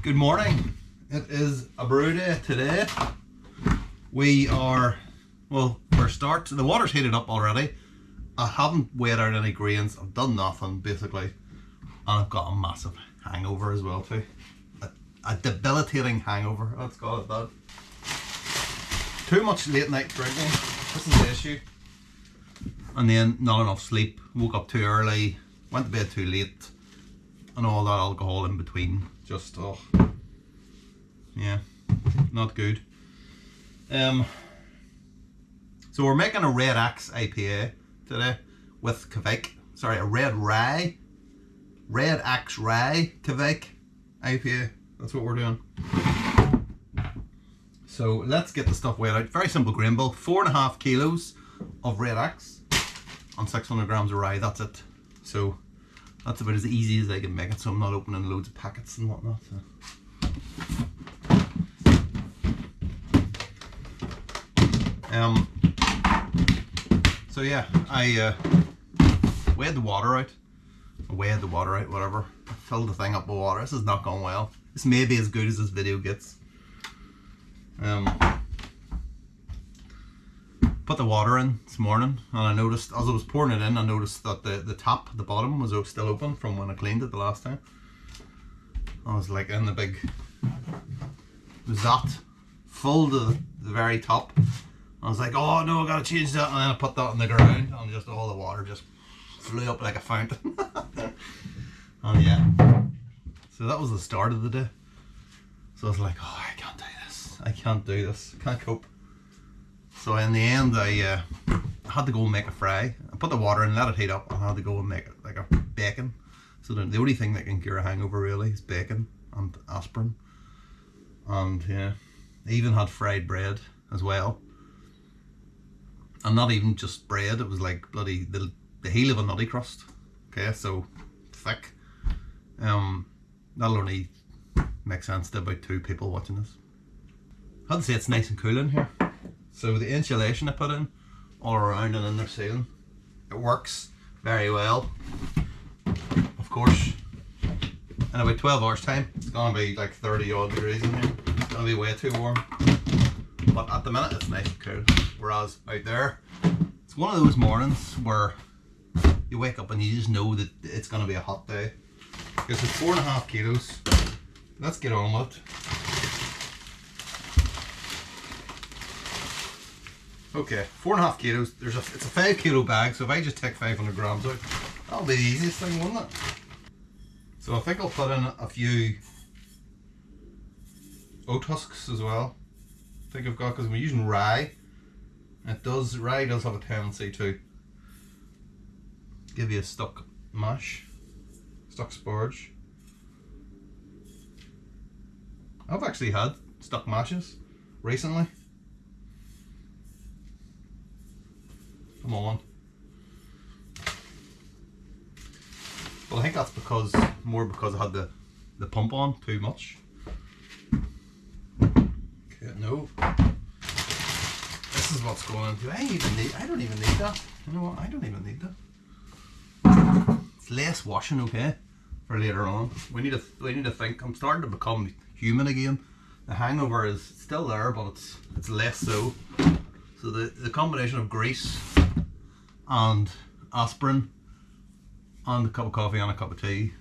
Good morning. It is a brew day today. We are, well, for a start, the water's heated up already. I haven't weighed out any grains. I've done nothing basically, and I've got a massive hangover as well too. A debilitating hangover, let's call it that. Too much late night drinking, this is the issue. And then not enough sleep, woke up too early, went to bed too late, and all that alcohol in between. Just, oh, yeah, not good. So we're making a Red X IPA today with kveik. Sorry, a Red X kveik IPA. That's what we're doing. So let's get the stuff weighed out. Very simple grain bill. 4.5 kilos of Red X on 600 grams of rye. That's it. So that's about as easy as I can make it. So I'm not opening loads of packets and whatnot. So yeah, I weighed the water out. Whatever. I filled the thing up with water. This has not gone well. This may be as good as this video gets. Put the water in this morning, and I noticed as I was pouring it in, I noticed that the top, the bottom was still open from when I cleaned it the last time. I was like in the big, was that full to the very top. I was like, oh no, I gotta change that, and then I put that on the ground, and just all the water just flew up like a fountain. And yeah, so that was the start of the day. So I was like, oh, I can't do this, can't cope. So in the end, I had to go and make a fry. I put the water in, let it heat up, and I had to go and make it like a bacon. So the only thing that can cure a hangover really is bacon and aspirin. And yeah, I even had fried bread as well. And not even just bread, it was like bloody the heel of a nutty crust. Okay, so thick. That'll only make sense to about 2 people watching this. I had to say it's nice and cool in here. So the insulation I put in all around and in their ceiling, it works very well. Of course, in about 12 hours time, it's gonna be like 30 odd degrees in here. It's gonna be way too warm. But at the minute it's nice and cool. Whereas out there, it's one of those mornings where you wake up and you just know that it's gonna be a hot day. Because it's 4.5 kilos. Let's get on with it. Okay, 4.5 kilos. It's a 5 kilo bag, so if I just take 500 grams out, that'll be the easiest thing, won't it? So I think I'll put in a few oat husks as well. I think I've got, because we're using rye. Rye does have a tendency to give you a stuck mash, stuck sporge. I've actually had stuck mashes recently. Come on. Well, I think that's more because I had the pump on too much. Okay, no. This is what's going on. I don't even need that. You know what? I don't even need that. It's less washing, okay, for later on. We need to think. I'm starting to become human again. The hangover is still there, but it's less so. So the combination of grease and aspirin and a cup of coffee and a cup of tea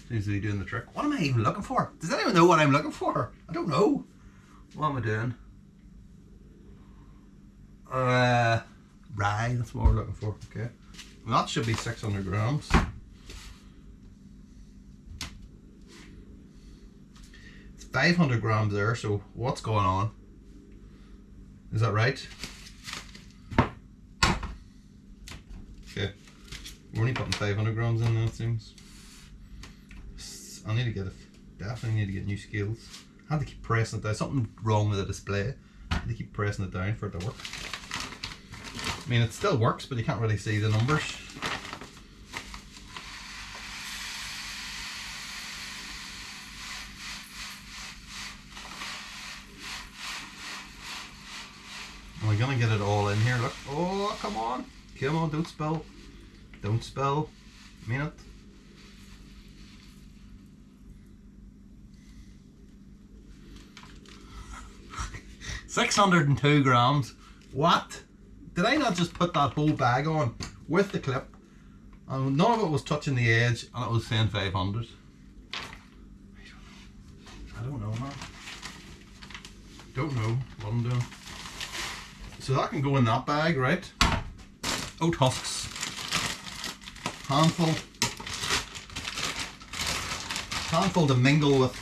seems to be doing the trick. What am I even looking for? Does anyone know what I'm looking for? I don't know. What am I doing? Rye, that's what we're looking for. Okay. Well, that should be 600 grams. It's 500 grams there, so what's going on? Is that right? Okay. We're only putting 500 grams in now, it seems. I need to get definitely need to get new scales. I had to keep pressing it down. Something wrong with the display. I had to keep pressing it down for it to work. I mean, it still works, but you can't really see the numbers. We're gonna get it all in here. Look. Oh, come on. Come on, don't spill. Don't spill. I mean it. 602 grams. What? Did I not just put that whole bag on with the clip? And none of it was touching the edge, and it was saying 500. I don't know, man. Don't know what I'm doing. So that can go in that bag, right? Oat husks. Handful. Handful to mingle with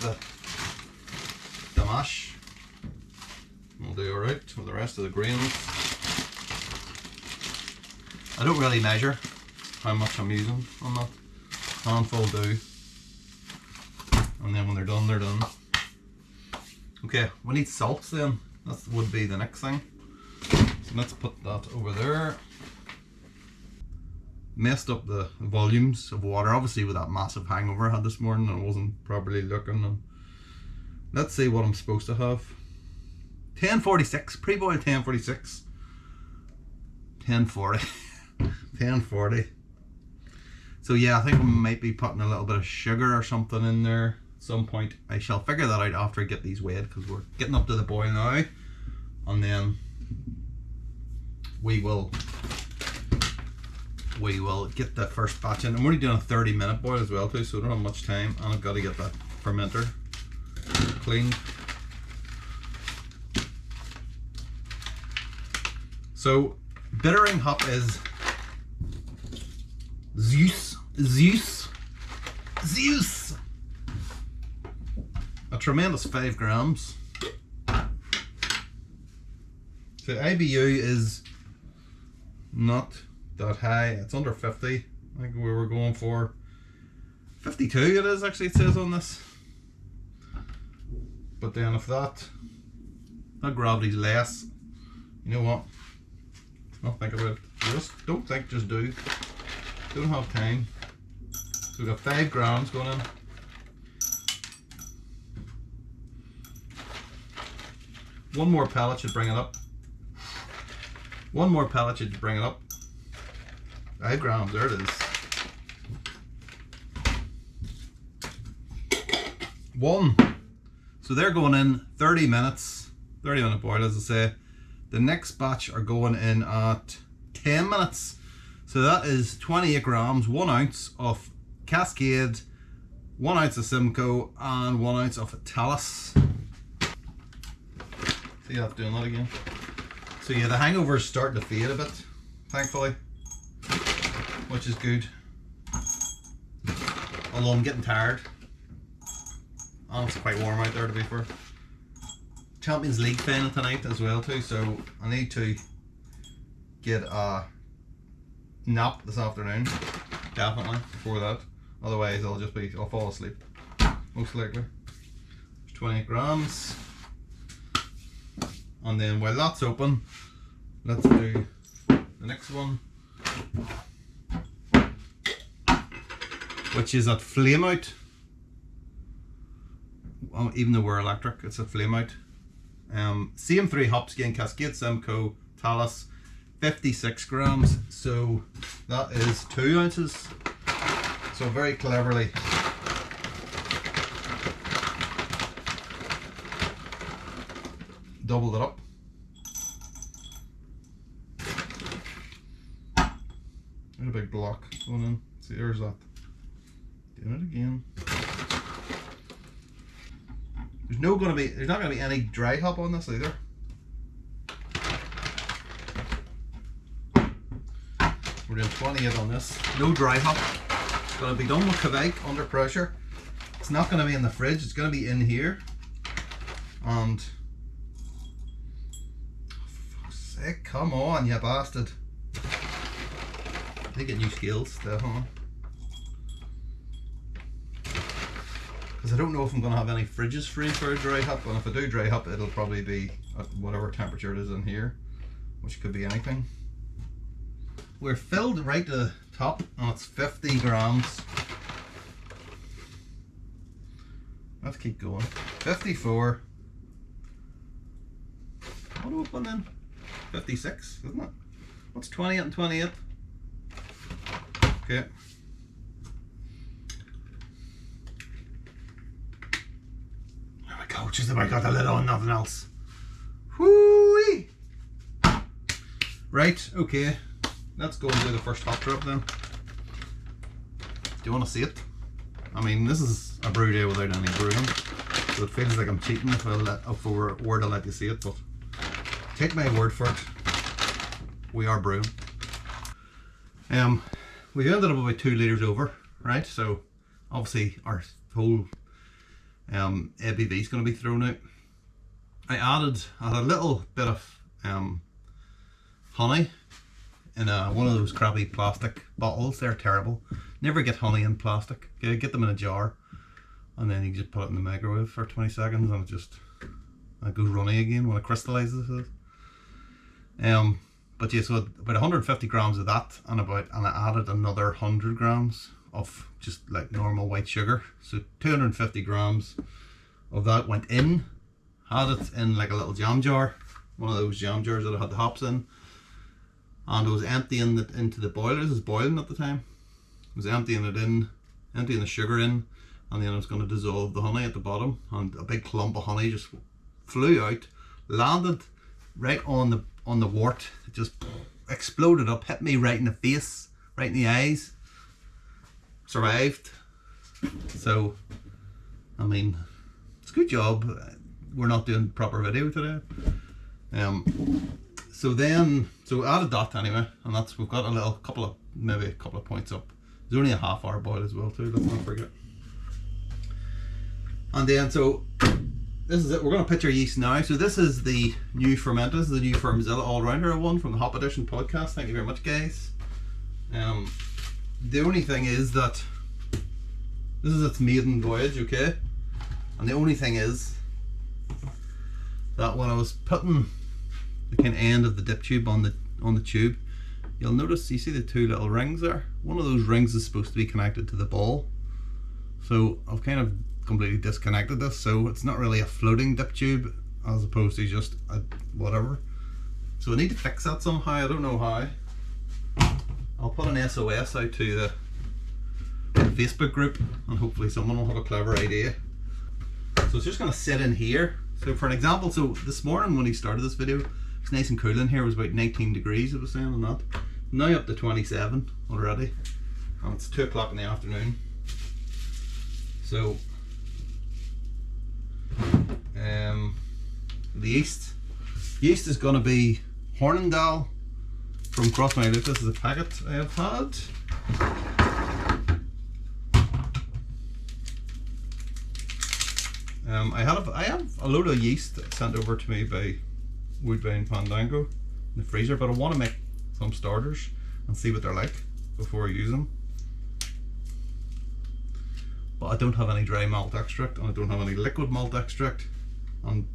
the mash. We'll do alright with the rest of the grains. I don't really measure how much I'm using on that. Handful do. And then when they're done, they're done. Okay, we need salts then. That would be the next thing. So let's put that over there. Messed up the volumes of water, obviously with that massive hangover I had this morning and I wasn't properly looking. And let's see what I'm supposed to have. 1046, pre-boiled 1046. 1040. 1040. So yeah, I think I might be putting a little bit of sugar or something in there at some point. I shall figure that out after I get these weighed, because we're getting up to the boil now. And then we will get the first batch in. I'm only doing a 30-minute boil as well too, so I don't have much time, and I've got to get that fermenter cleaned. So bittering hop is Zeus. A tremendous 5 grams. The IBU is not that high. It's under 50. I think we were going for 52 it is actually, it says on this. But then if that gravity's less, you know what? Don't think about it. Just don't think, just do. Don't have time. So we've got 5 grams going in. One more pellet should bring it up. One more pellet should bring it up. 5 grams, there it is. 1. So they're going in 30 minutes. 30-minute boil, as I say. The next batch are going in at 10 minutes. So that is 28 grams, 1 ounce of Cascade, 1 ounce of Simcoe, and 1 ounce of Talus. See that's doing that again. So yeah, the hangover is starting to fade a bit, thankfully, which is good. Although I'm getting tired. And it's quite warm out there, to be fair. Champions League final tonight as well too, so I need to get a nap this afternoon, definitely, before that. Otherwise I'll fall asleep, most likely. 28 grams. And then while that's open, let's do the next one, which is at flame out. Well, even though we're electric, it's a flame out. Same 3 hops again, Cascade, Simcoe, Talus, 56 grams. So that is 2 ounces. So very cleverly doubled it up. There's a big block going in. See, there's that. Doing it again. There's not gonna be any dry hop on this either. We're doing 28 on this. No dry hop. It's gonna be done with kveik under pressure. It's not gonna be in the fridge, it's gonna be in here. And for fuck's sake, come on, you bastard. They get new skills, definitely. Because I don't know if I'm going to have any fridges free for a dry hop, and if I do dry hop, it'll probably be at whatever temperature it is in here, which could be anything. We're filled right to the top, and it's 50 grams. Let's keep going. 54. What do we put in? 56, isn't it? What's 28 and 28? Okay. There we go, just about got the lid on, nothing else. Whoo! Right, okay, let's go and do the first hop drop then. Do you want to see it? I mean, this is a brew day without any brewing, so it feels like I'm cheating if I were to let you see it, but take my word for it, we are brewing. We've ended up about 2 litres over, right? So obviously our whole ABV is going to be thrown out. I had a little bit of honey in one of those crappy plastic bottles. They're terrible. Never get honey in plastic. Okay, get them in a jar, and then you just put it in the microwave for 20 seconds, and it goes runny again when it crystallizes. But yeah, so about 150 grams of that, and I added another 100 grams of just like normal white sugar. So 250 grams of that went in. Had it in like a little jam jar, one of those jam jars that I had the hops in, and I was emptying it into the boiler. It was boiling at the time. I was emptying the sugar in, and then I was going to dissolve the honey at the bottom, and a big clump of honey just flew out, landed right on the wort. It just exploded up, hit me right in the face, right in the eyes. Survived. So, I mean, it's a good job. We're not doing proper video today. So added that anyway, and we've got a couple of points up. There's only a half-hour boil as well too, let's not forget. And then so this is it. We're going to pitch our yeast now. So this is the new Fermentas, this is the new Fermzilla All-Rounder one from the Hop Edition podcast. Thank you very much, guys. The only thing is that this is its maiden voyage, okay? And the only thing is that when I was putting the kind of end of the dip tube on the tube, you'll notice, you see the 2 little rings there? One of those rings is supposed to be connected to the ball. So I've kind of completely disconnected this, so it's not really a floating dip tube as opposed to just a whatever. So I need to fix that somehow. I don't know how. I'll put an SOS out to the Facebook group, and hopefully someone will have a clever idea. So it's just going to sit in here. So for an example, so this morning when he started this video, it's nice and cool in here. It was about 19 degrees, it was saying on that. Now up to 27 already, and it's 2 o'clock in the afternoon. So the yeast is going to be Hornindal from Cross My Loop. This is a packet I have had. I have a load of yeast sent over to me by Woodbine Fandango in the freezer, but I want to make some starters and see what they're like before I use them. But I don't have any dry malt extract, and I don't have any liquid malt extract, and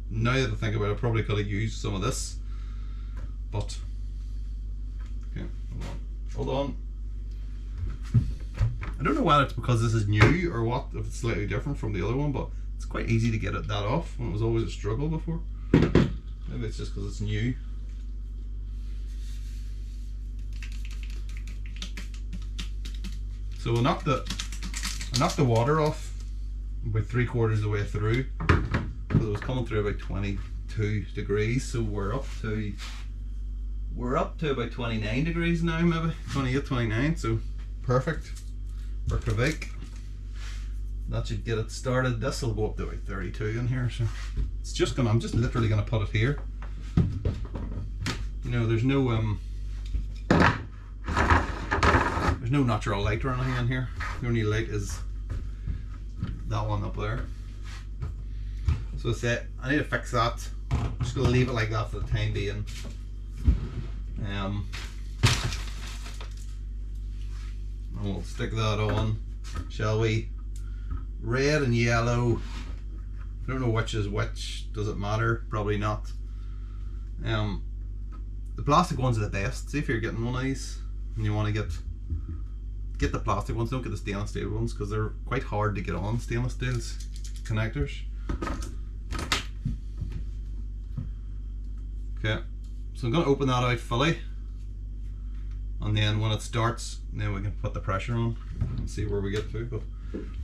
now that I think about it, I probably could have used some of this, but okay, hold on. I don't know whether it's because this is new or what, if it's slightly different from the other one, but it's quite easy to get that off when it was always a struggle before. Maybe it's just because it's new. So I knocked the water off about 3/4 of the way through, because it was coming through about 22 degrees. So we're up to about 29 degrees now, maybe 28, 29. So perfect for kveik. That should get it started. This will go up to about 32 in here. So it's just I'm just literally gonna put it here. You know, there's no natural light or anything in here. The only light is that one up there. So that's it. I need to fix that. I'm just gonna leave it like that for the time being. And we'll stick that on, shall we? Red and yellow. I don't know which is which. Does it matter? Probably not. The plastic ones are the best. See if you're getting one of these and you want to get the plastic ones. Don't get the stainless steel ones because they're quite hard to get on, stainless steel connectors. Okay, so I'm going to open that out fully, and then when it starts, then we can put the pressure on and see where we get to. But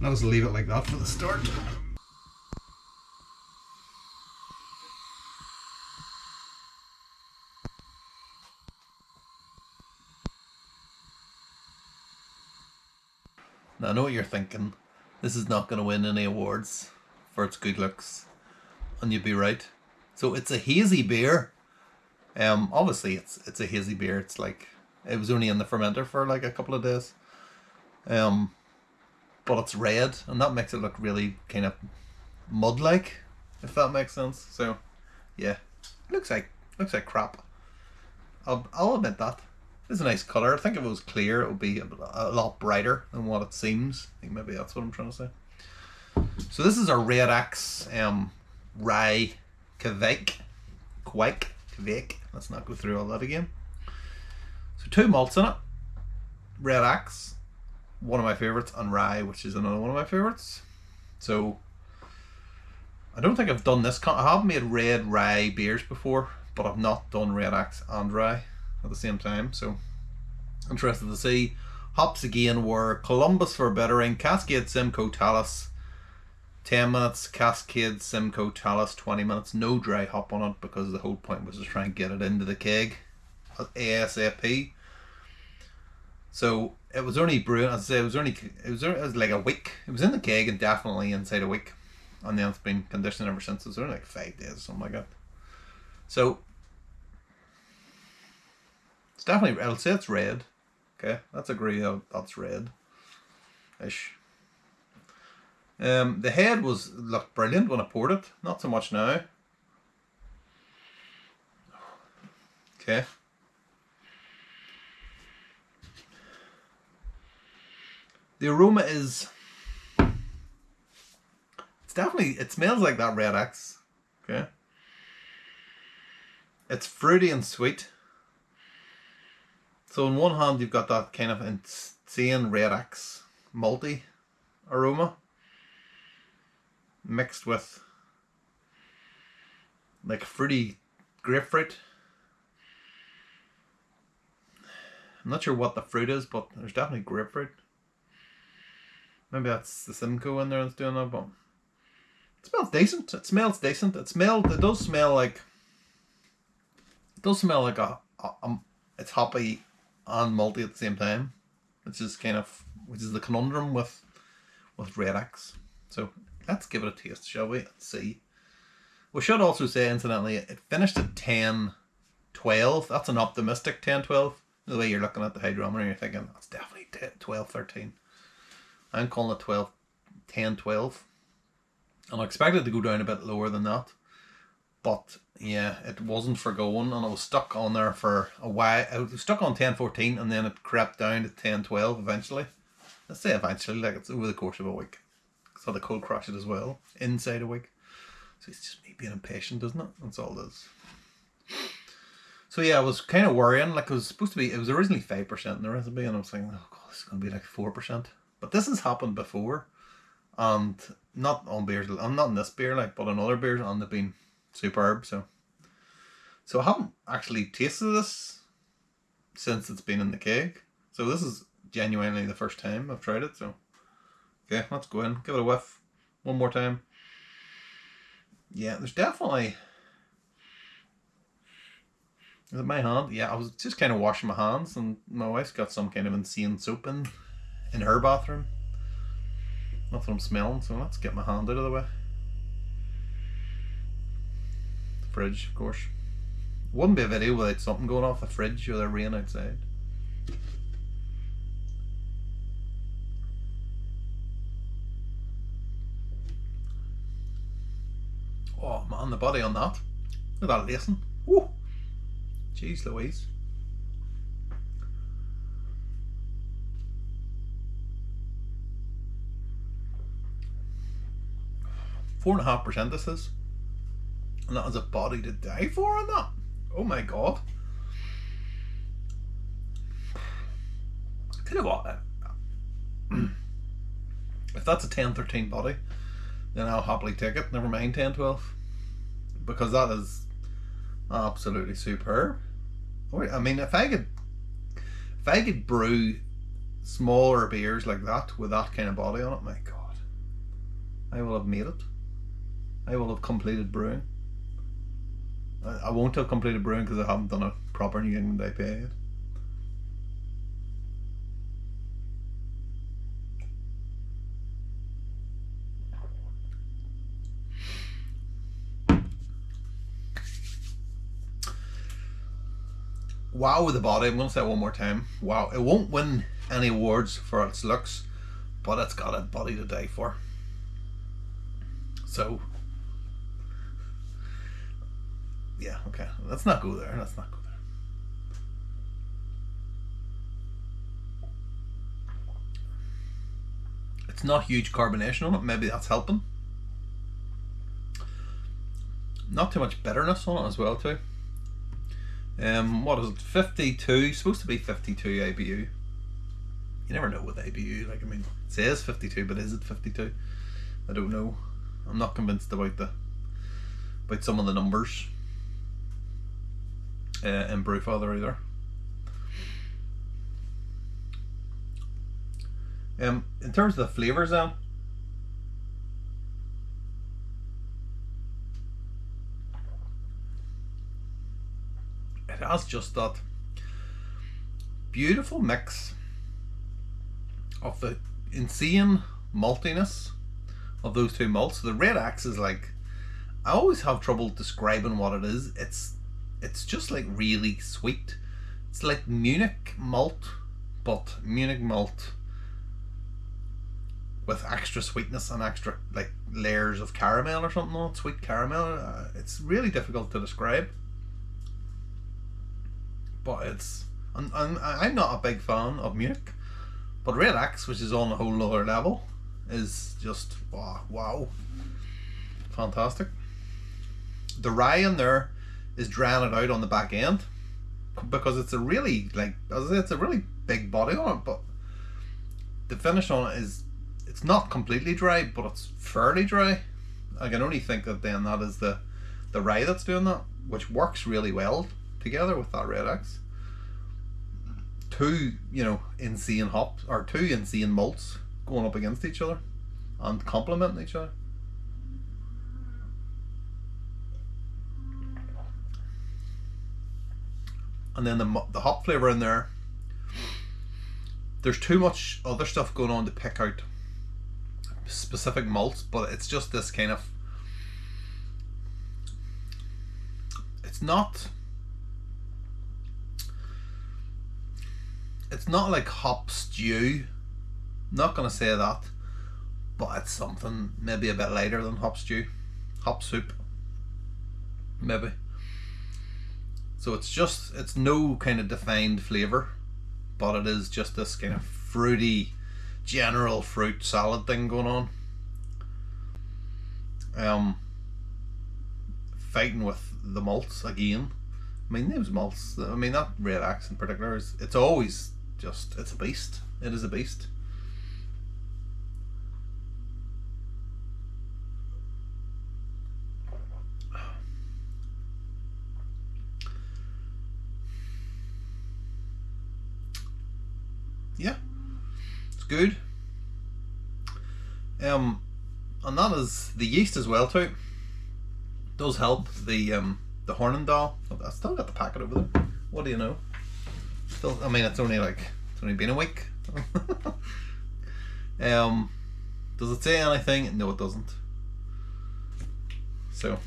let us leave it like that for the start. Now I know what you're thinking. This is not going to win any awards for its good looks. And you'd be right. So it's a hazy beer. Obviously it's a hazy beer. It's like, it was only in the fermenter for like a couple of days. But it's red, and that makes it look really kind of mud-like, if that makes sense. So yeah, looks like crap. I'll admit that. It's a nice colour. I think if it was clear, it would be a lot brighter than what it seems. I think maybe that's what I'm trying to say. So this is our Red X rye kveik. Let's not go through all that again. So 2 malts in it. Red X, one of my favourites, and rye, which is another one of my favourites. So I don't think I've done this. I have made red rye beers before, but I've not done Red X and rye at the same time. So interested to see. Hops again were Columbus for bittering, Cascade, Simcoe, Talus. 10 minutes, Cascade, Simcoe, Talus, 20 minutes. No dry hop on it, because the whole point was to try and get it into the keg ASAP. So it was only brewing, as I say, it was like a week. It was in the keg and definitely inside a week, and then it's been conditioned ever since. It was only like 5 days or something like that. So it's definitely, I'll say it's red. Okay, let's agree that's red-ish. The head looked brilliant when I poured it. Not so much now. Okay. The aroma is, it smells like that Red X. Okay. It's fruity and sweet. So on one hand you've got that kind of insane Red X malty aroma mixed with like fruity grapefruit. I'm not sure what the fruit is, but there's definitely grapefruit. Maybe that's the Simcoe in there that's doing that, but it smells decent. It smells decent. It does smell like it's hoppy and malty at the same time, which is the conundrum with Red X. So let's give it a taste, shall we? Let's see. We should also say, incidentally, it finished at 10-12. That's an optimistic 10-12. The way you're looking at the hydrometer, you're thinking that's definitely 12-13. I'm calling it 10-12. And I expected to go down a bit lower than that. But yeah, it wasn't for going, and I was stuck on there for a while. I was stuck on 10-14, and then it crept down to 10-12 eventually. Let's say eventually, like it's over the course of a week. So the cold crash it as well, inside a week. So it's just me being impatient, isn't it? That's all it is. So yeah, I was kind of worrying, like it was originally 5% in the recipe, and I was thinking, oh god, this is going to be like 4%. But this has happened before, and not on beers, I'm not in this beer, like, but on other beers, and they've been superb. So I haven't actually tasted this since it's been in the keg. So this is genuinely the first time I've tried it. So okay, let's go in, give it a whiff one more time. Yeah, there's definitely. Is it my hand? Yeah, I was just kind of washing my hands, and my wife's got some kind of insane soap in her bathroom. That's what I'm smelling, so let's get my hand out of the way. The fridge, of course. Wouldn't be a video without something going off the fridge or the rain outside. Oh man, the body on that. Look at that lacing. Woo! Jeez Louise. Four 4.5% this is. And that is a body to die for on that. Oh my god. Tell you what, if that's a 10-13 body, then I'll happily take it. Never mind 10-12. Because that is absolutely superb. I mean, if I could brew smaller beers like that with that kind of body on it, my god, I will have made it. I will have completed brewing. I won't have completed brewing because I haven't done a proper New England IPA yet. wow with the body. I'm going to say it one more time. Wow. It won't win any awards for its looks, but it's got a body to die for. So, yeah, okay. Let's not go there. Let's not go there. It's not huge carbonation on it. Maybe that's helping. Not too much bitterness on it as well too. What is it? 52. Supposed to be 52 IBU. You never know with IBU. Like, I mean, it says 52, but is it 52? I don't know. I'm not convinced about some of the numbers in Brewfather either. In terms of the flavors, then, it has just that beautiful mix of the insane maltiness of those two malts. The Red X is like, I always have trouble describing what it is. It's just like really sweet. It's like Munich malt, but Munich malt with extra sweetness and extra like layers of caramel or something on it, sweet caramel. It's really difficult to describe. But it's, I'm not a big fan of Munich, but Red X, which is on a whole other level, is just wow, fantastic. The rye in there is drying it out on the back end because it's a really, like, as I say, it's a really big body on it, but the finish on it is, it's not completely dry, but it's fairly dry. I can only think that then that is the rye that's doing that, which works really well together with that Red X. Two, you know, insane hops, or two insane malts going up against each other and complementing each other. And then the hop flavor in there, there's too much other stuff going on to pick out specific malts, but it's just this kind of, it's not like hop stew, not gonna say that, but it's something maybe a bit lighter than hop stew, hop soup maybe. So it's no kind of defined flavor, but it is just this kind of fruity, general fruit salad thing going on. Fighting with the malts again. I mean, those malts, I mean, that Red X in particular, it's always just, it's a beast. It is a beast. Yeah, it's good. And that is the yeast as well too. Does help the Hornindal. I still got the packet over there. What do you know? Still, I mean, it's only been a week. Does it say anything? No, it doesn't. So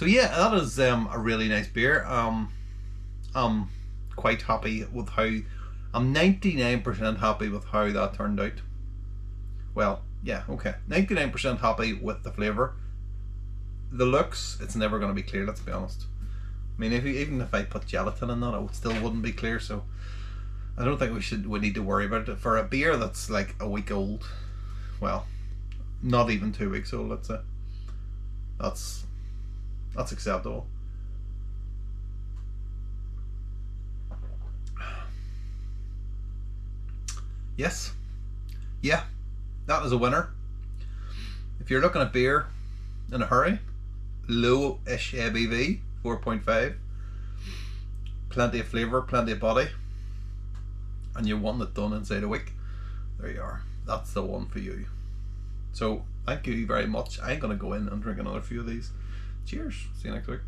yeah, that is a really nice beer. I'm quite happy with how, I'm 99% happy with how that turned out. Well, yeah, okay. 99% happy with the flavour. The looks, it's never going to be clear, let's be honest. I mean, even if I put gelatin in that, it still wouldn't be clear, so I don't think we need to worry about it. For a beer that's like a week old, well, not even 2 weeks old, let's say, that's acceptable. Yes, yeah, that is a winner. If you're looking at beer in a hurry, low-ish ABV, 4.5, plenty of flavour, plenty of body, and you want it done inside a week, there you are. That's the one for you. So thank you very much. I'm going to go in and drink another few of these. Cheers. See you next week.